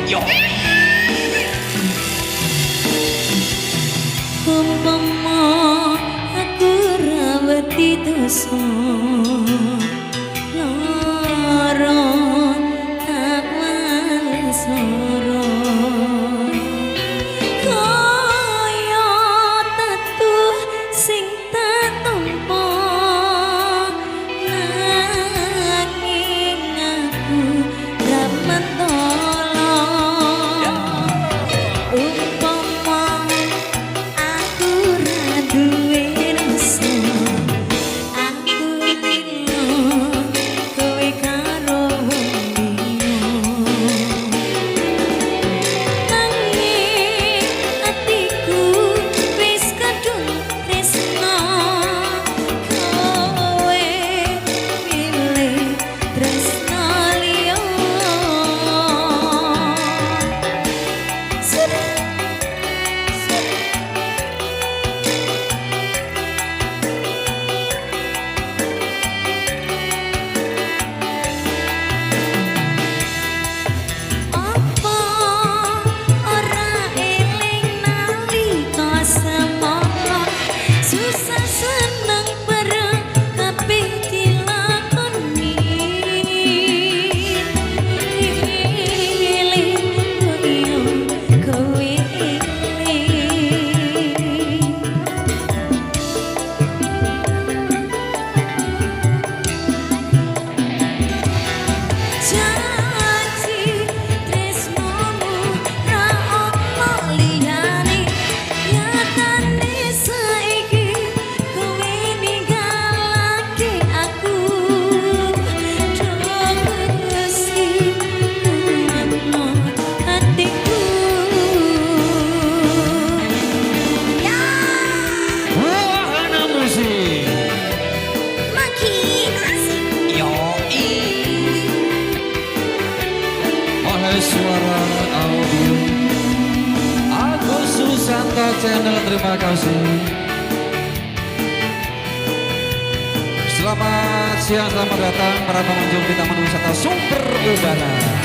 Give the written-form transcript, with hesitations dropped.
Yo. Umpama aku rawati dosa lara tak walesara kaya tatu sing tak tampa nanging aku ra mentolo umpama aku ra duwe rasa aku lilo kowe karo wong nanging atiku wis kadung tresno kowe pilih tresno liya apa ora eling nalika semana susah seneng bareng kabeh dilakoni eling koyo kowe eling janji tresnomu ra ono liyane nyatane saiki kowe ninggalake aku Gusti kuatno hatiku ya Wahana musik. makin asik Yo. Oleh suara audio Agus Susanta Channel, terima kasih. Selamat siang, selamat datang para pengunjung di Taman Wisata Sumber Udara.